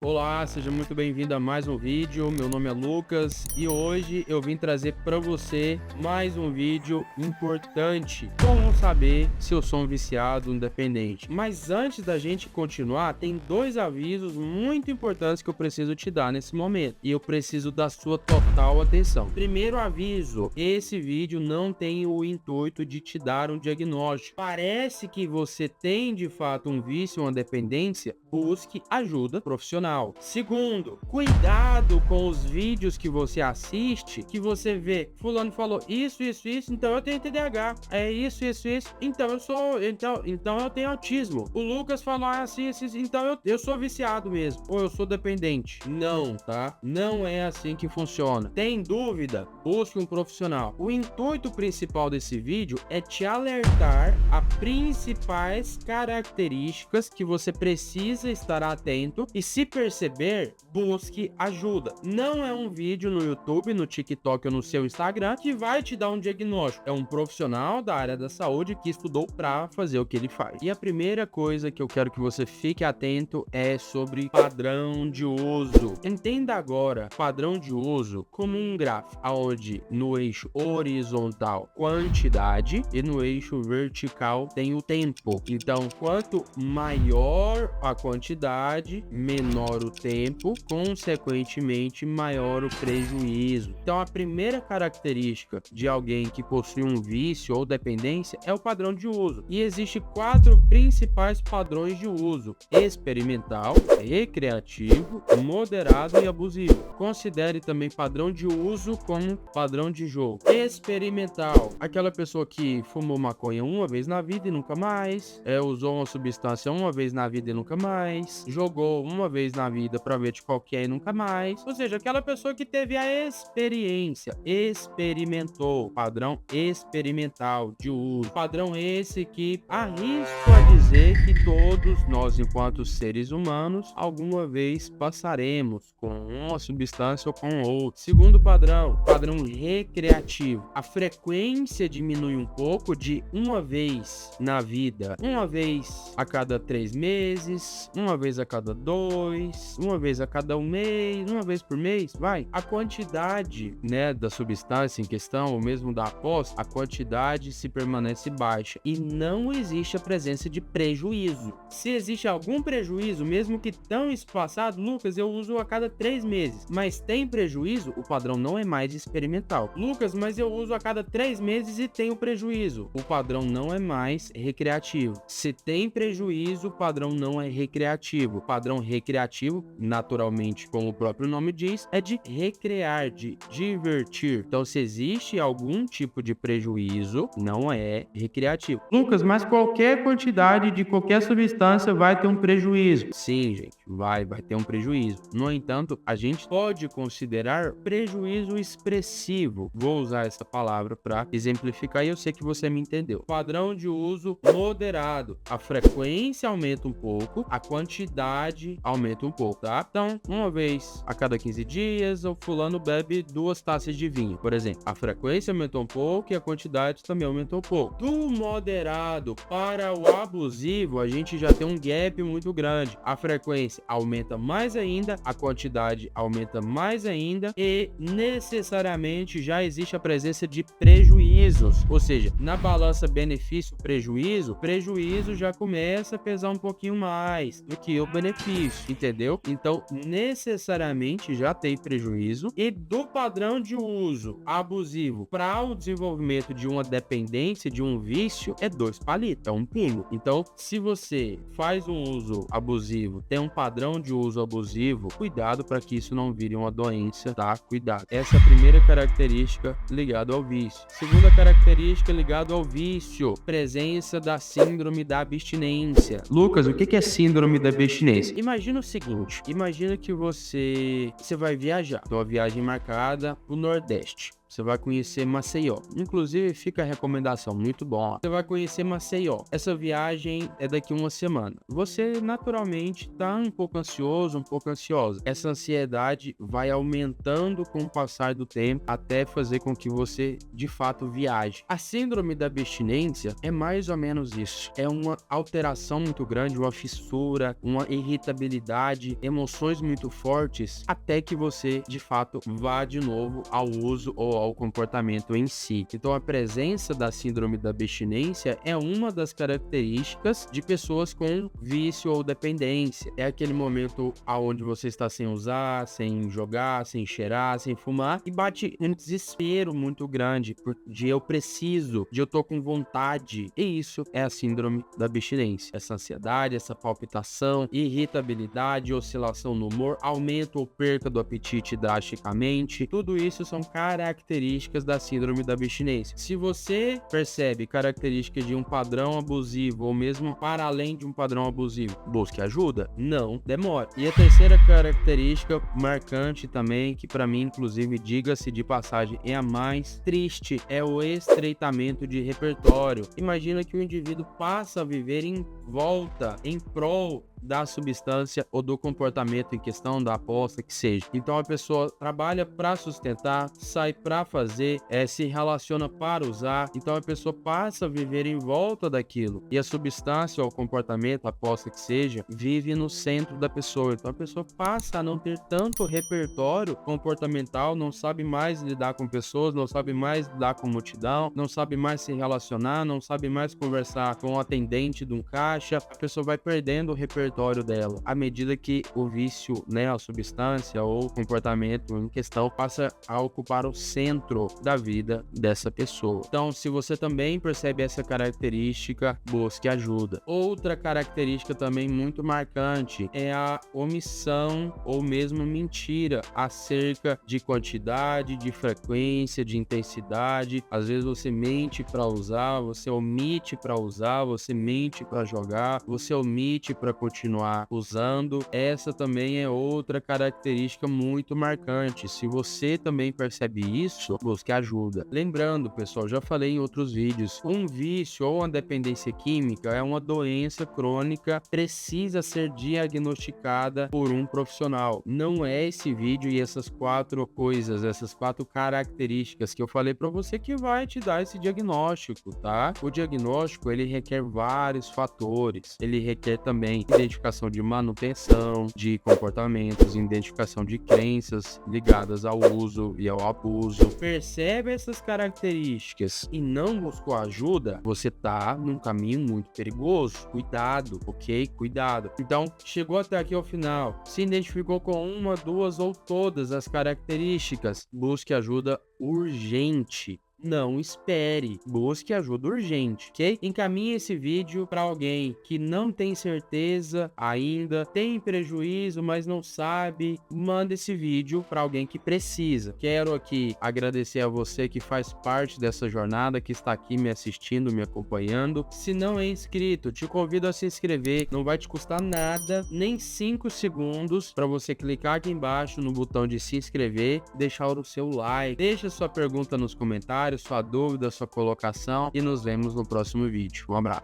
Olá, seja muito bem-vindo a mais um vídeo. Meu nome é Lucas e hoje eu vim trazer para você mais um vídeo importante. Como saber se eu sou um viciado independente? Mas antes da gente continuar, tem dois avisos muito importantes que eu preciso te dar nesse momento e eu preciso da sua total atenção. Primeiro aviso: esse vídeo não tem o intuito de te dar um diagnóstico. Parece que você tem de fato um vício ou uma dependência? Busque ajuda profissional. Segundo, cuidado com os vídeos que você assiste, que você vê, fulano falou isso, então eu tenho TDAH, é isso, então então eu tenho autismo. O Lucas falou assim, então eu sou viciado mesmo, ou eu sou dependente. Não, tá? Não é assim que funciona. Tem dúvida? Busque um profissional. O intuito principal desse vídeo é te alertar a principais características que você precisa estar atento e, se perceber, busque ajuda. Não é um vídeo no YouTube, no TikTok ou no seu Instagram que vai te dar um diagnóstico. É um profissional da área da saúde que estudou para fazer o que ele faz. E a primeira coisa que eu quero que você fique atento é sobre padrão de uso. Entenda agora padrão de uso como um gráfico, onde no eixo horizontal quantidade e no eixo vertical tem o tempo. Então, quanto maior a quantidade, menor o tempo, consequentemente maior o prejuízo. Então, a primeira característica de alguém que possui um vício ou dependência é o padrão de uso. E existem 4 principais padrões de uso: experimental, recreativo, moderado e abusivo. Considere também padrão de uso como padrão de jogo. Experimental: aquela pessoa que fumou maconha uma vez na vida e nunca mais, usou uma substância uma vez na vida e nunca mais, jogou uma vez na vida para ver de qual que é e nunca mais. Ou seja, aquela pessoa que teve a experiência, experimentou. Padrão experimental de uso. Padrão esse que arrisco a dizer que todos nós, enquanto seres humanos, alguma vez passaremos com uma substância ou com outra. Segundo padrão recreativo. A frequência diminui um pouco de uma vez na vida, uma vez a cada 3 meses, uma vez a cada 2, uma vez a cada 1 mês, uma vez por mês, vai. A quantidade, da substância em questão, ou mesmo da aposta, a quantidade se permanece baixa e não existe a presença de prejuízo. Se existe algum prejuízo, mesmo que tão espaçado, Lucas, eu uso a cada 3 meses, mas tem prejuízo, o padrão não é mais experimental. Lucas, mas eu uso a cada 3 meses e tenho prejuízo. O padrão não é mais recreativo. Se tem prejuízo, o padrão não é recreativo. O padrão recreativo, naturalmente, como o próprio nome diz, é de recrear, de divertir. Então, se existe algum tipo de prejuízo, não é recreativo. Lucas, mas qualquer quantidade de qualquer substância vai ter um prejuízo. Sim, gente, vai ter um prejuízo. No entanto, a gente pode considerar prejuízo expressivo. Vou usar essa palavra para exemplificar e eu sei que você me entendeu. Padrão de uso moderado. A frequência aumenta um pouco, a quantidade aumenta um pouco, tá? Então, uma vez a cada 15 dias, o fulano bebe 2 taças de vinho, por exemplo. A frequência aumentou um pouco e a quantidade também aumentou um pouco. Do moderado para o abusivo, a gente já tem um gap muito grande. A frequência aumenta mais ainda, a quantidade aumenta mais ainda e necessariamente já existe a presença de prejuízos. Ou seja, na balança benefício-prejuízo, prejuízo já começa a pesar um pouquinho mais do que o benefício, entendeu? Então, necessariamente já tem prejuízo. E do padrão de uso abusivo para o desenvolvimento de uma dependência, de um vício, é 2 palitos, é um pulo. Então, se você faz um uso abusivo, tem um padrão de uso abusivo, cuidado para que isso não vire uma doença, tá? Cuidado. Essa é a primeira característica ligada ao vício. Segunda característica ligada ao vício: presença da síndrome da abstinência. Lucas, o que é síndrome da abstinência? Imagina o seguinte: imagina que você vai viajar, uma viagem marcada pro Nordeste. você vai conhecer Maceió. Inclusive, fica a recomendação, muito bom. Você vai conhecer Maceió. Essa viagem é daqui uma semana. Você naturalmente tá um pouco ansioso, um pouco ansiosa. Essa ansiedade vai aumentando com o passar do tempo até fazer com que você de fato viaje. A síndrome da abstinência é mais ou menos isso. É uma alteração muito grande, uma fissura, uma irritabilidade, emoções muito fortes, até que você de fato vá de novo ao uso ou ao comportamento em si. Então a presença da síndrome da abstinência é uma das características de pessoas com vício ou dependência. É aquele momento onde você está sem usar, sem jogar, sem cheirar, sem fumar e bate um desespero muito grande de eu preciso, de eu tô com vontade. E isso é a síndrome da abstinência. Essa ansiedade, essa palpitação, irritabilidade, oscilação no humor, aumento ou perca do apetite drasticamente. Tudo isso são características da síndrome da abstinência. Se você percebe características de um padrão abusivo ou mesmo para além de um padrão abusivo, busque ajuda? Não demore. E a terceira característica marcante também, que para mim inclusive, diga-se de passagem, é a mais triste, é o estreitamento de repertório. Imagina que o indivíduo passa a viver em volta, em prol da substância ou do comportamento em questão, da aposta que seja. Então a pessoa trabalha para sustentar, sai para fazer, se relaciona para usar. Então a pessoa passa a viver em volta daquilo. E a substância ou o comportamento, a aposta que seja, vive no centro da pessoa. Então a pessoa passa a não ter tanto repertório comportamental, não sabe mais lidar com pessoas, não sabe mais lidar com multidão, não sabe mais se relacionar, não sabe mais conversar com o atendente de um caixa. A pessoa vai perdendo o repertório dela à medida que o vício, a substância ou o comportamento em questão passa a ocupar o centro da vida dessa pessoa. Então, se você também percebe essa característica, busque ajuda. Outra característica também muito marcante é a omissão ou mesmo mentira acerca de quantidade, de frequência, de intensidade. Às vezes você mente para usar, você omite para usar, você mente para jogar, você omite para continuar usando. Essa também é outra característica muito marcante. Se você também percebe isso, busque ajuda. Lembrando, pessoal, já falei em outros vídeos, um vício ou uma dependência química é uma doença crônica, precisa ser diagnosticada por um profissional. Não é esse vídeo e essas 4 coisas, essas 4 características que eu falei para você que vai te dar esse diagnóstico, tá? O diagnóstico, ele requer vários fatores. Ele requer também identificação de manutenção de comportamentos, identificação de crenças ligadas ao uso e ao abuso. Percebe essas características e não buscou ajuda, você tá num caminho muito perigoso. Cuidado, ok? Cuidado. Então, chegou até aqui ao final, se identificou com uma, 2 ou todas as características, busque ajuda urgente. Não espere, busque ajuda urgente, ok? Encaminhe esse vídeo para alguém que não tem certeza ainda, tem prejuízo, mas não sabe. Manda esse vídeo para alguém que precisa. Quero aqui agradecer a você que faz parte dessa jornada, que está aqui me assistindo, me acompanhando. Se não é inscrito, te convido a se inscrever. Não vai te custar nada, nem 5 segundos, para você clicar aqui embaixo no botão de se inscrever, deixar o seu like, deixa sua pergunta nos comentários, sua dúvida, sua colocação e nos vemos no próximo vídeo. Um abraço.